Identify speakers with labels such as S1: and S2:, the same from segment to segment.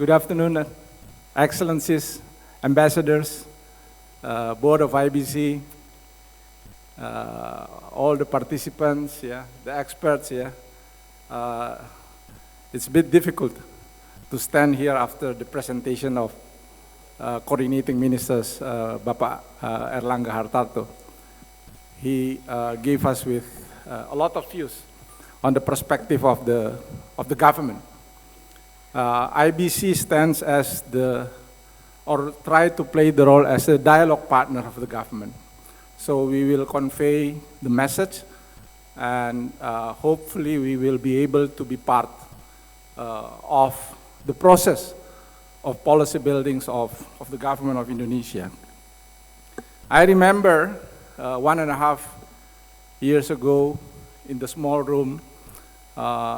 S1: Good afternoon, Excellencies, Ambassadors, Board of IBC, all the participants, the experts. It's a bit difficult to stand here after the presentation of coordinating ministers, Bapak Erlangga Hartarto. He gave us with a lot of views on the perspective of the government. IBC stands as try to play the role as a dialogue partner of the government. So we will convey the message, and hopefully we will be able to be part of the process of policy buildings of the government of Indonesia. I remember 1.5 years ago in the small room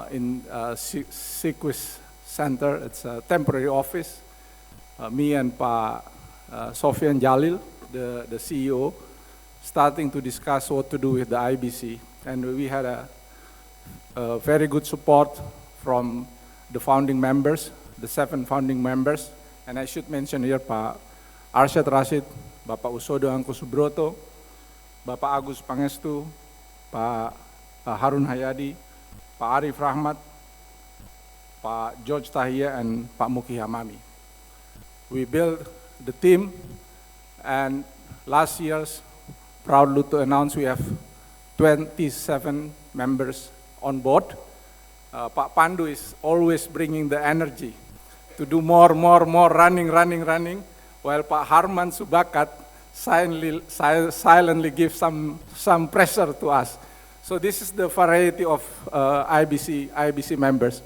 S1: in Sequis Center. It's a temporary office. Me and Pa Sofian Jalil, the CEO, starting to discuss what to do with the IBC. And we had a very good support from the founding members, the 7 founding members. And I should mention here Pa Arsyad Rashid, Bapak Usodo Angku Subroto, Bapak Agus Pangestu, Pak Harun Hayadi, Pak Arif Rahmat, Pak George Tahia, and Pak Muki Hamami. We built the team, and last year's proudly to announce we have 27 members on board. Pak Pandu is always bringing the energy to do more, running, while Pak Harman Subakat silently gives some pressure to us. So this is the variety of IBC members.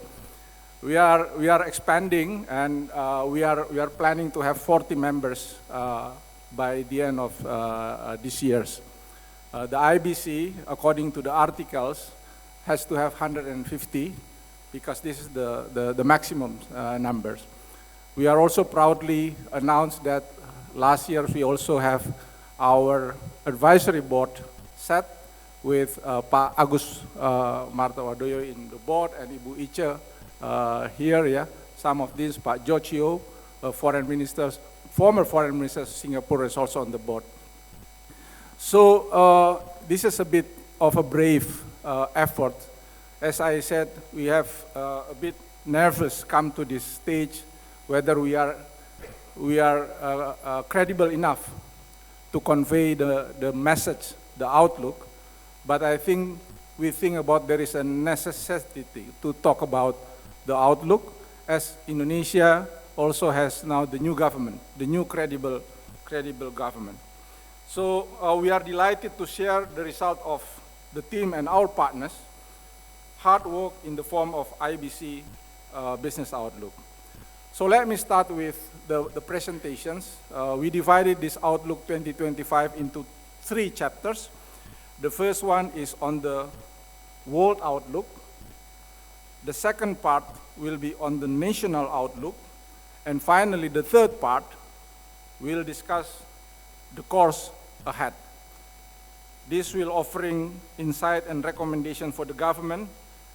S1: We are expanding, and we are planning to have 40 members by the end of this year. The IBC, according to the articles, has to have 150 because this is the maximum numbers. We are also proudly announced that last year we also have our advisory board set with Pak Agus Martawadoyo in the board and Ibu Ice here, some of these, Pak Jochio, former foreign minister of Singapore, is also on the board. So this is a bit of a brave effort. As I said, we have a bit nervous come to this stage, whether we are credible enough to convey the message, the outlook. But I think we think about there is a necessity to talk about the outlook, as Indonesia also has now the new government, the new credible government. So we are delighted to share the result of the team and our partners' hard work in the form of IBC Business Outlook. So let me start with the presentations. We divided this Outlook 2025 into 3 chapters. The first one is on the world outlook. The second part will be on the national outlook. And finally, the third part will discuss the course ahead. This will offering insight and recommendation for the government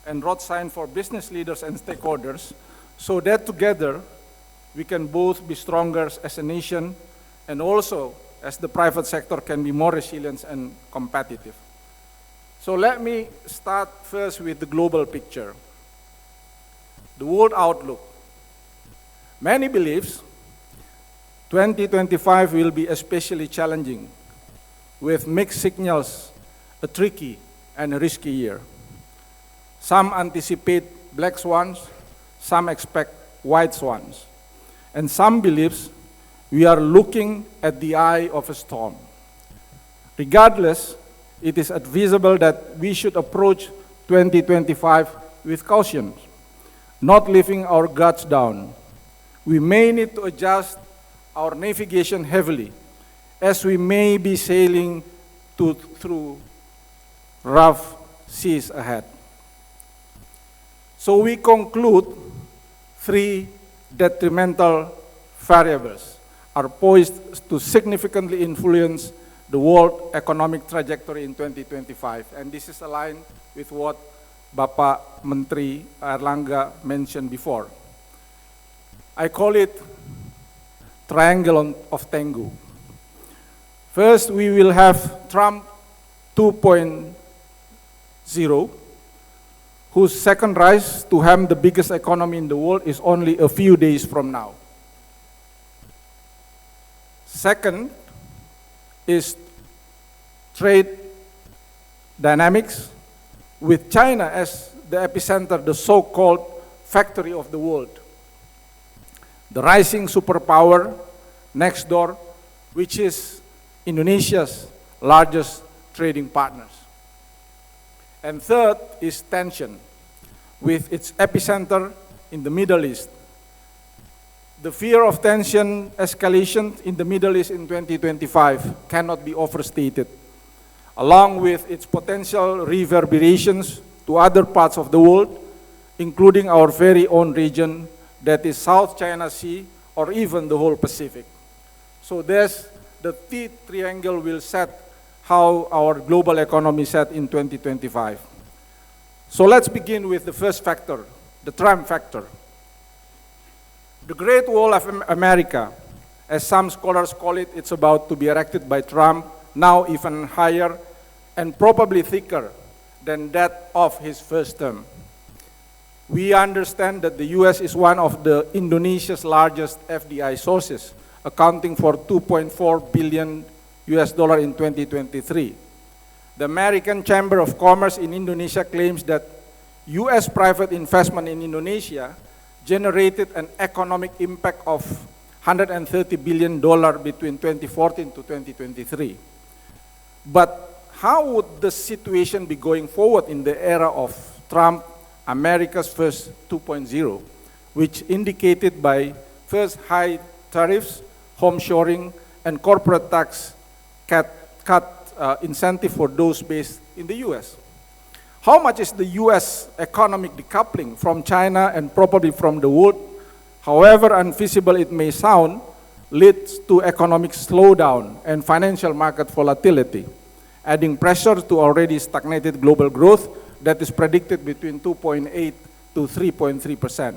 S1: and road sign for business leaders and stakeholders, so that together we can both be stronger as a nation and also as the private sector can be more resilient and competitive. So let me start first with the global picture. The world outlook. Many believes 2025 will be especially challenging, with mixed signals, a tricky and a risky year. Some anticipate black swans, some expect white swans, and some believes we are looking at the eye of a storm. Regardless, it is advisable that we should approach 2025 with caution, not leaving our guards down. We may need to adjust our navigation heavily, as we may be sailing through rough seas ahead. So we conclude 3 detrimental variables are poised to significantly influence the world economic trajectory in 2025. And this is aligned with what Bapak Menteri Erlangga mentioned before. I call it triangle of Tengu. First, we will have Trump 2.0, whose second rise to ham the biggest economy in the world is only a few days from now. Second is trade dynamics with China as the epicenter, the so-called factory of the world. The rising superpower next door, which is Indonesia's largest trading partners. And third is tension, with its epicenter in the Middle East. The fear of tension escalation in the Middle East in 2025 cannot be overstated, along with its potential reverberations to other parts of the world, including our very own region, that is South China Sea, or even the whole Pacific. So there's the triangle will set how our global economy set in 2025. So let's begin with the first factor, the Trump factor. The Great Wall of America, as some scholars call it, it's about to be erected by Trump, now even higher and probably thicker than that of his first term. We understand that the US is one of the Indonesia's largest FDI sources, accounting for $2.4 billion in 2023. The American Chamber of Commerce in Indonesia claims that US private investment in Indonesia generated an economic impact of $130 billion between 2014 to 2023. But how would the situation be going forward in the era of Trump, America's first 2.0, which indicated by first high tariffs, home shoring, and corporate tax cut incentive for those based in the US? How much is the US economic decoupling from China and probably from the world, however unfeasible it may sound, leads to economic slowdown and financial market volatility, adding pressure to already stagnated global growth that is predicted between 2.8 to 3.3%.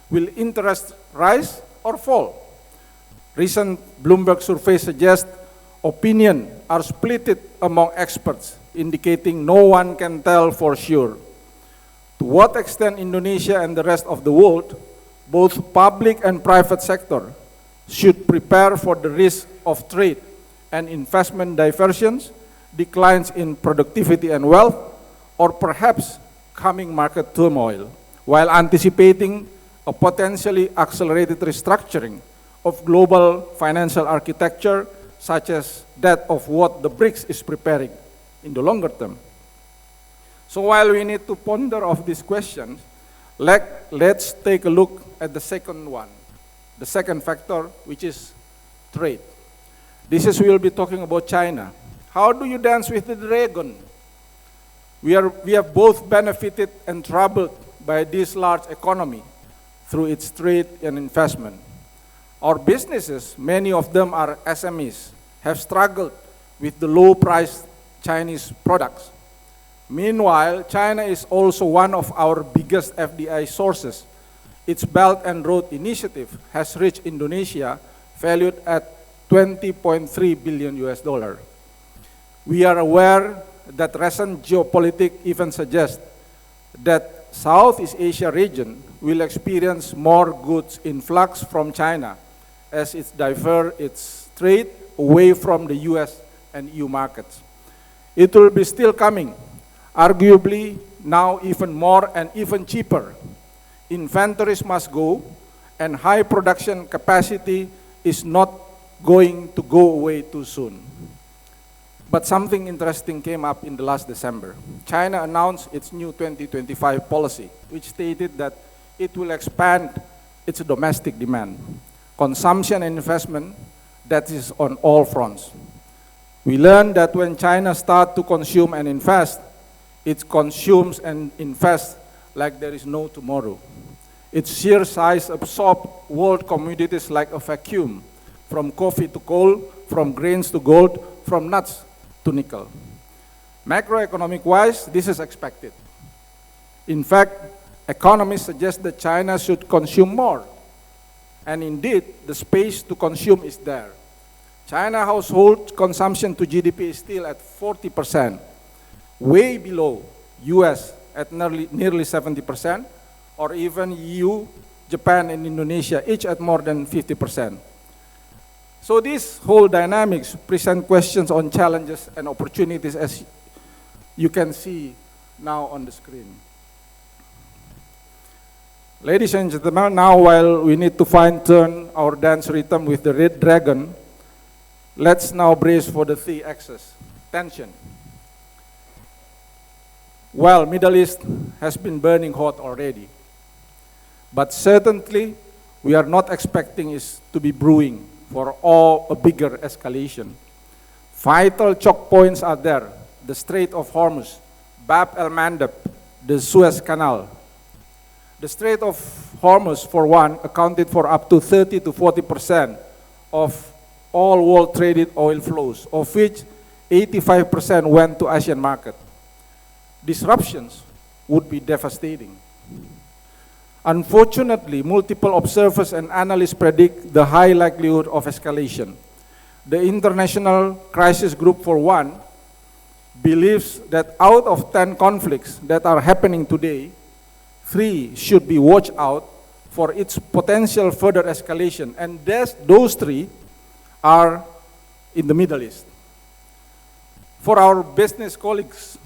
S1: Will interest rise or fall? Recent Bloomberg survey suggests opinions are split among experts, indicating no one can tell for sure. To what extent Indonesia and the rest of the world, both public and private sector, should prepare for the risk of trade and investment diversions, declines in productivity and wealth, or perhaps coming market turmoil, while anticipating a potentially accelerated restructuring of global financial architecture, such as that of what the BRICS is preparing in the longer term. So while we need to ponder of these questions, let's take a look at the second one, the second factor, which is trade. We will be talking about China. How do you dance with the dragon? We have both benefited and troubled by this large economy through its trade and investment. Our businesses, many of them are SMEs, have struggled with the low-priced Chinese products. Meanwhile, China is also one of our biggest FDI sources. Its Belt and Road Initiative has reached Indonesia, valued at $20.3 billion. We are aware that recent geopolitics even suggest that Southeast Asia region will experience more goods influx from China as it divert its trade away from the US and EU markets. It will be still coming, arguably now even more and even cheaper. Inventories must go, and high production capacity is not going to go away too soon. But something interesting came up in the last December. China announced its new 2025 policy, which stated that it will expand its domestic demand, consumption and investment, that is on all fronts. We learned that when China starts to consume and invest, it consumes and invests like there is no tomorrow. Its sheer size absorbs world commodities like a vacuum, from coffee to coal, from grains to gold, from nuts to nickel. Macroeconomic-wise, this is expected. In fact, economists suggest that China should consume more, And indeed, the space to consume is there. China household consumption to GDP is still at 40%, way below US at nearly 70%, or even EU, Japan, and Indonesia, each at more than 50%. So these whole dynamics present questions on challenges and opportunities, as you can see now on the screen. Ladies and gentlemen, now while we need to fine-tune our dance rhythm with the red dragon, let's now brace for the Z-axis, tension. Well, Middle East has been burning hot already, but certainly we are not expecting it to be brewing for a bigger escalation. Vital choke points are there: the Strait of Hormuz, Bab el-Mandeb, the Suez Canal. The Strait of Hormuz, for one, accounted for up to 30 to 40% of all world traded oil flows, of which 85% went to Asian market. Disruptions would be devastating. Unfortunately, multiple observers and analysts predict the high likelihood of escalation. The International Crisis Group, for one, believes that out of 10 conflicts that are happening today, 3 should be watched out for its potential further escalation, and those 3 are in the Middle East. For our business colleagues,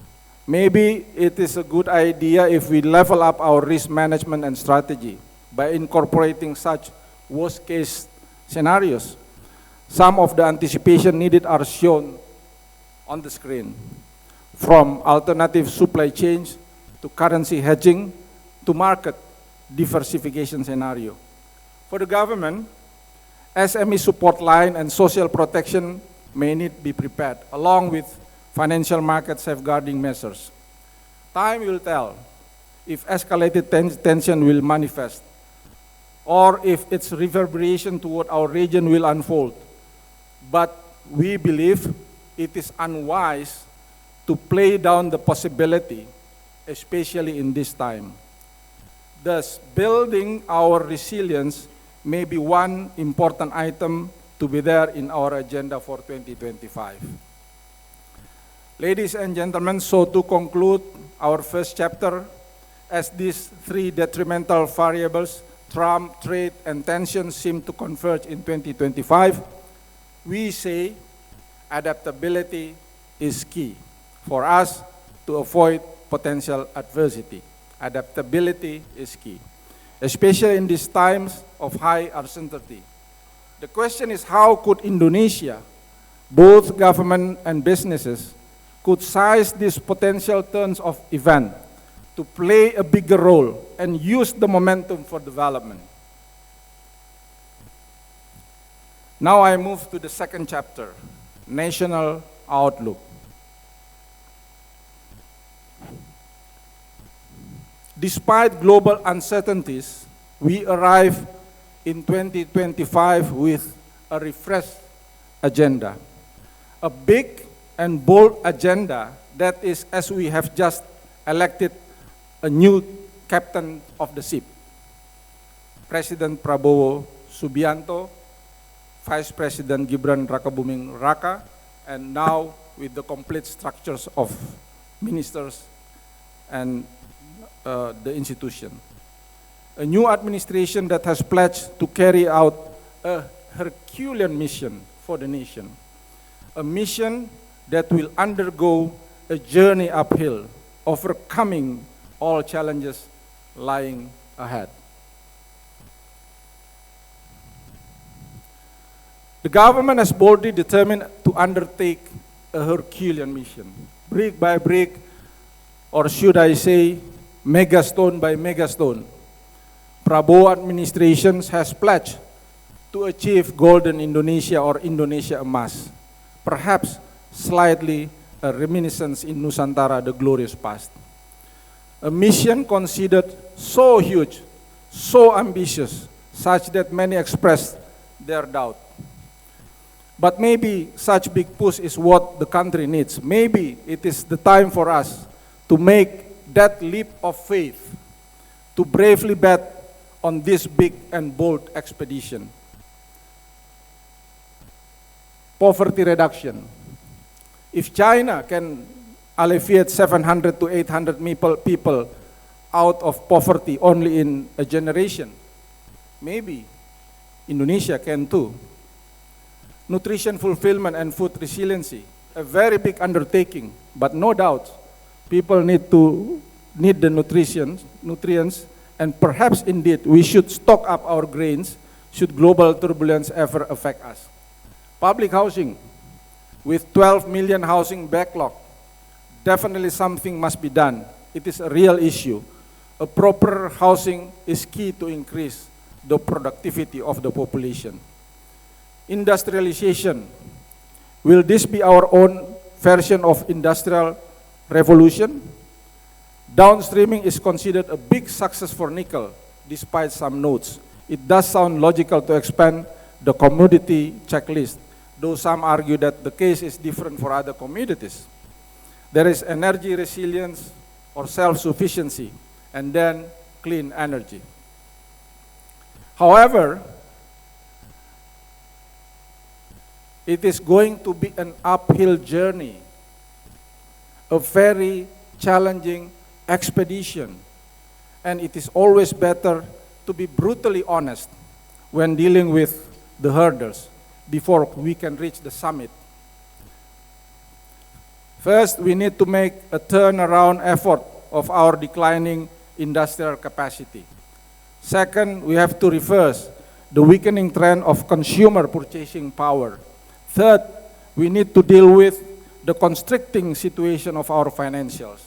S1: maybe it is a good idea if we level up our risk management and strategy by incorporating such worst-case scenarios. Some of the anticipation needed are shown on the screen, from alternative supply chains to currency hedging to market diversification scenario. For the government, SME support line and social protection may need to be prepared, along with financial market safeguarding measures. Time will tell if escalated tension will manifest, or if its reverberation toward our region will unfold. But we believe it is unwise to play down the possibility, especially in this time. Thus, building our resilience may be one important item to be there in our agenda for 2025. Ladies and gentlemen, so to conclude our first chapter, as these 3 detrimental variables, Trump, trade, and tension, seem to converge in 2025, we say adaptability is key for us to avoid potential adversity. Adaptability is key, especially in these times of high uncertainty. The question is, how could Indonesia, both government and businesses, could seize these potential turns of event to play a bigger role and use the momentum for development? Now I move to the second chapter, National Outlook. Despite global uncertainties, we arrive in 2025 with a refreshed agenda, a big and bold agenda that is, as we have just elected a new captain of the ship, President Prabowo Subianto, Vice President Gibran Rakabuming Raka, and now with the complete structures of ministers and the institution. A new administration that has pledged to carry out a Herculean mission for the nation, a mission that will undergo a journey uphill, overcoming all challenges lying ahead. The government has boldly determined to undertake a Herculean mission, brick by brick, or should I say, megastone by megastone. Prabowo administration has pledged to achieve Golden Indonesia or Indonesia Emas, perhaps slightly a reminiscence in Nusantara, the glorious past. A mission considered so huge, so ambitious, such that many expressed their doubt. But maybe such big push is what the country needs. Maybe it is the time for us to make that leap of faith, to bravely bet on this big and bold expedition. Poverty reduction. If China can alleviate 700 to 800 people out of poverty only in a generation, maybe Indonesia can too. Nutrition fulfillment and food resiliency, a very big undertaking, but no doubt people need the nutrients, and perhaps indeed we should stock up our grains should global turbulence ever affect us. Public housing, with 12 million housing backlog, definitely something must be done. It is a real issue. A proper housing is key to increase the productivity of the population. Industrialization, will this be our own version of industrial revolution? Downstreaming is considered a big success for nickel, despite some notes. It does sound logical to expand the commodity checklist, though some argue that the case is different for other commodities. There is energy resilience or self-sufficiency, and then clean energy. However, it is going to be an uphill journey, a very challenging expedition, and it is always better to be brutally honest when dealing with the hurdles before we can reach the summit. First, we need to make a turnaround effort of our declining industrial capacity. Second, we have to reverse the weakening trend of consumer purchasing power. Third, we need to deal with the constricting situation of our financials.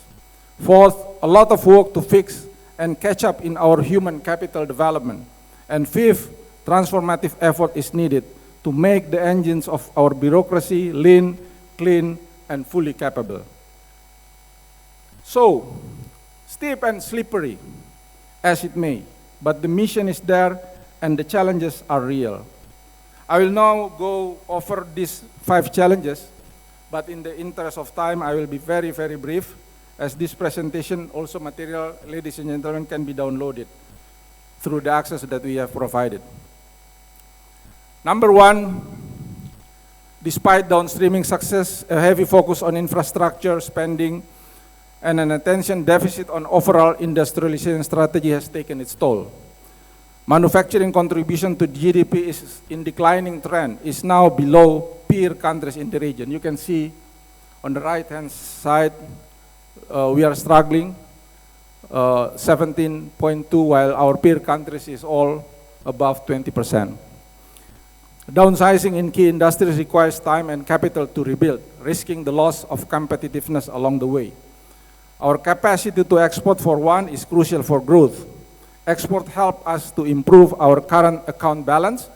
S1: Fourth, a lot of work to fix and catch up in our human capital development. And fifth, transformative effort is needed to make the engines of our bureaucracy lean, clean, and fully capable. So, steep and slippery as it may, but the mission is there and the challenges are real. I will now go over these 5 challenges, but in the interest of time, I will be very, very brief, as this presentation, also material, ladies and gentlemen, can be downloaded through the access that we have provided. Number 1, despite downstreaming success, a heavy focus on infrastructure spending and an attention deficit on overall industrialization strategy has taken its toll. Manufacturing contribution to GDP is in declining trend, is now below peer countries in the region. You can see on the right-hand side, we are struggling, 17.2, while our peer countries is all above 20%. Downsizing in key industries requires time and capital to rebuild, risking the loss of competitiveness along the way. Our capacity to export, for one, is crucial for growth. Export help us to improve our current account balance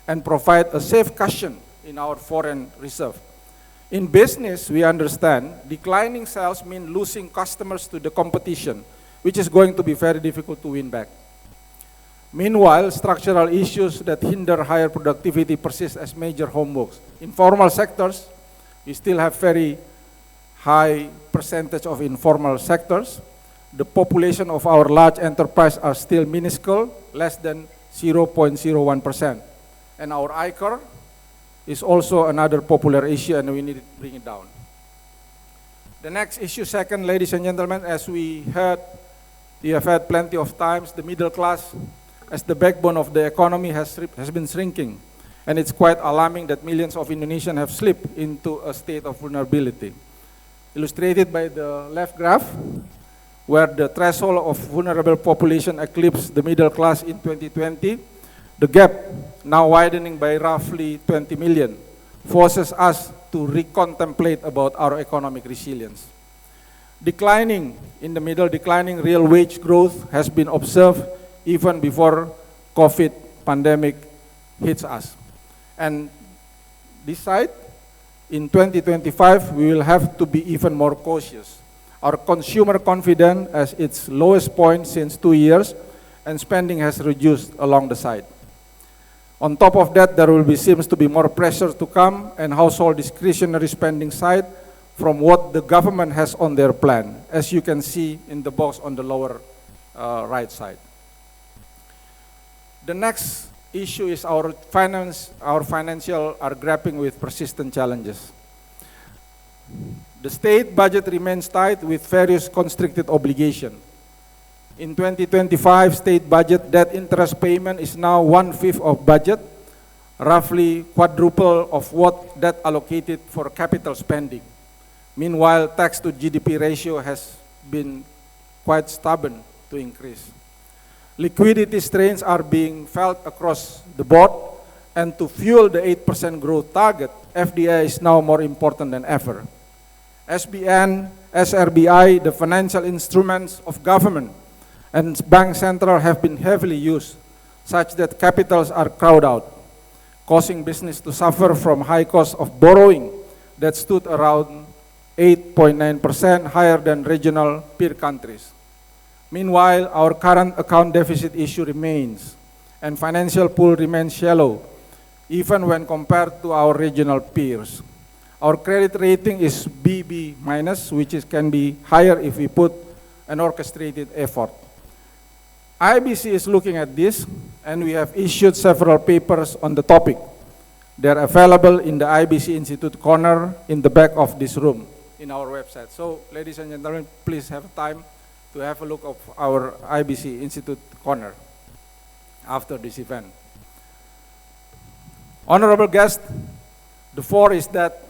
S1: and provide a safe cushion in our foreign reserve. In business, we understand declining sales mean losing customers to the competition, which is going to be very difficult to win back. Meanwhile, structural issues that hinder higher productivity persist as major homeworks. In formal sectors, we still have very high percentage of informal sectors. The population of our large enterprise are still minuscule, less than 0.01%. And our ICAR is also another popular issue, and we need to bring it down. The next issue, second, ladies and gentlemen, as we heard, you have had plenty of times, the middle class as the backbone of the economy has been shrinking. And it's quite alarming that millions of Indonesians have slipped into a state of vulnerability. Illustrated by the left graph, where the threshold of vulnerable population eclipsed the middle class in 2020, the gap, now widening by roughly 20 million, forces us to recontemplate about our economic resilience. Declining real wage growth has been observed even before COVID pandemic hits us. And this side, in 2025, we will have to be even more cautious. Our consumer confidence at its lowest point since 2 years, and spending has reduced along the side. On top of that, there seems to be more pressure to come and household discretionary spending side from what the government has on their plan, as you can see in the box on the lower right side. The next issue is our financial are grappling with persistent challenges. The state budget remains tight with various constricted obligations. In 2025, state budget debt interest payment is now 1/5 of budget, roughly quadruple of what debt allocated for capital spending. Meanwhile, tax to GDP ratio has been quite stubborn to increase. Liquidity strains are being felt across the board, and to fuel the 8% growth target, FDI is now more important than ever. SBN, SRBI, the financial instruments of government and bank central have been heavily used, such that capitals are crowded out, causing business to suffer from high cost of borrowing that stood around 8.9% higher than regional peer countries. Meanwhile, our current account deficit issue remains, and financial pool remains shallow, even when compared to our regional peers. Our credit rating is BB-, which can be higher if we put an orchestrated effort. IBC is looking at this, and we have issued several papers on the topic. They're available in the IBC Institute corner in the back of this room in our website. So, ladies and gentlemen, please have time to have a look of our IBC Institute corner after this event. Honorable guest, the fourth is that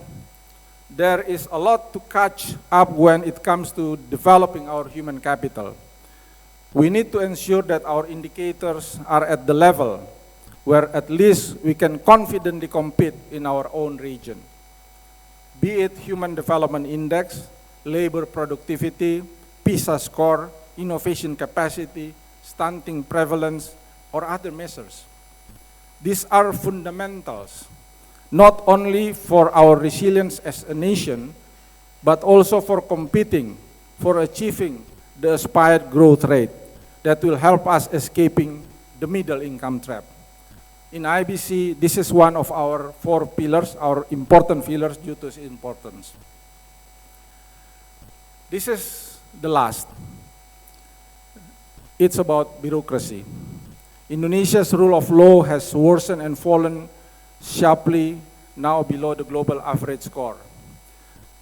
S1: there is a lot to catch up when it comes to developing our human capital. We need to ensure that our indicators are at the level where at least we can confidently compete in our own region. Be it Human Development Index, labor productivity, PISA score, innovation capacity, stunting prevalence, or other measures. These are fundamentals, not only for our resilience as a nation, but also for competing, for achieving the aspired growth rate that will help us escaping the middle income trap. In IBC, this is one of our 4 pillars, our important pillars due to its importance. This is the last. It's about bureaucracy. Indonesia's rule of law has worsened and fallen sharply, now below the global average score.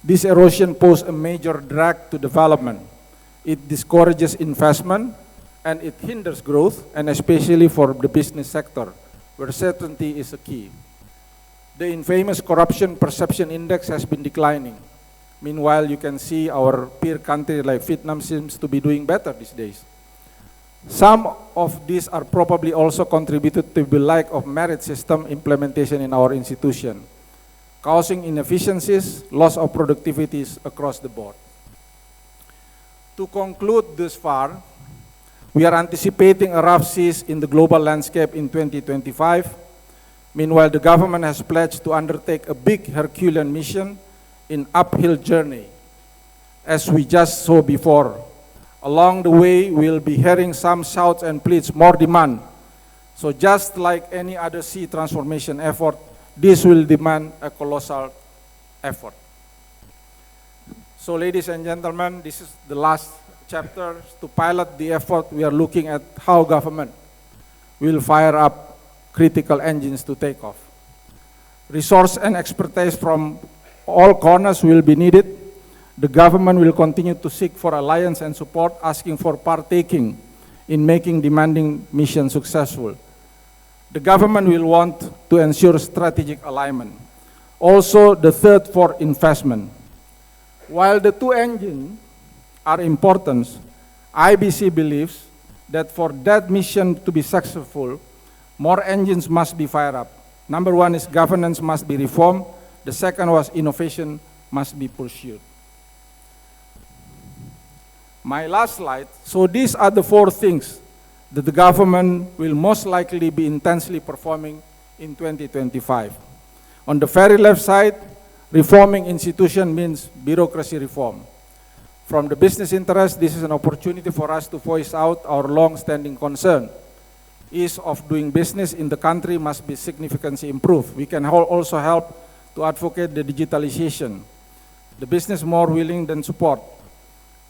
S1: This erosion poses a major drag to development. It discourages investment, and it hinders growth, and especially for the business sector, where certainty is a key. The infamous corruption perception index has been declining. Meanwhile, you can see our peer country like Vietnam seems to be doing better these days. Some of these are probably also contributed to the lack of merit system implementation in our institution, causing inefficiencies, loss of productivities across the board. To conclude this far, we are anticipating a rough seas in the global landscape in 2025. Meanwhile, the government has pledged to undertake a big Herculean mission in uphill journey, as we just saw before. Along the way, we'll be hearing some shouts and pleads, more demand. So just like any other sea transformation effort, this will demand a colossal effort. So ladies and gentlemen, this is the last chapter. To pilot the effort, we are looking at how government will fire up critical engines to take off. Resource and expertise from all corners will be needed. The government will continue to seek for alliance and support, asking for partaking in making demanding mission successful. The government will want to ensure strategic alignment. Also, the third for investment. While the 2 engines are important, IBC believes that for that mission to be successful, more engines must be fired up. Number 1 is governance must be reformed. The second was innovation must be pursued. My last slide. So these are the 4 things that the government will most likely be intensely performing in 2025. On the very left side, reforming institution means bureaucracy reform. From the business interest, this is an opportunity for us to voice out our long-standing concern. Ease of doing business in the country must be significantly improved. We can also help to advocate the digitalization. The business more willing than support.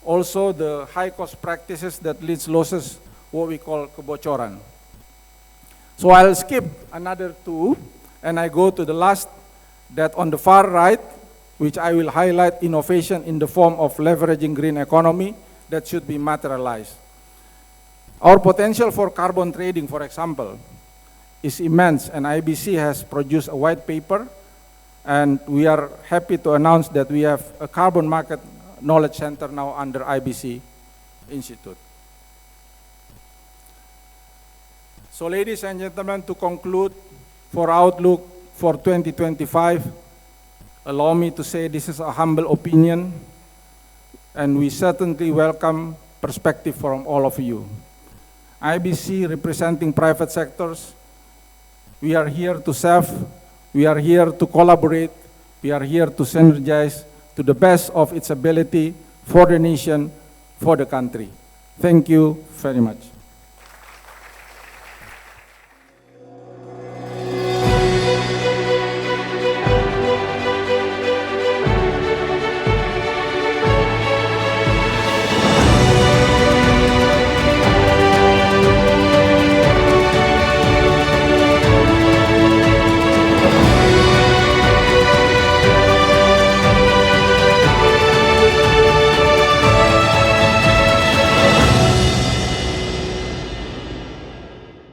S1: Also, the high-cost practices that leads losses, what we call kebocoran. So I'll skip another two, and I go to the last, that on the far right, which I will highlight innovation in the form of leveraging green economy that should be materialized. Our potential for carbon trading, for example, is immense, and IBC has produced a white paper, and we are happy to announce that we have a carbon market knowledge center now under IBC Institute. So ladies and gentlemen, to conclude, for Outlook for 2025, allow me to say this is a humble opinion, and we certainly welcome perspective from all of you. IBC representing private sectors, we are here to serve, we are here to collaborate, we are here to synergize to the best of its ability for the nation, for the country. Thank you very much.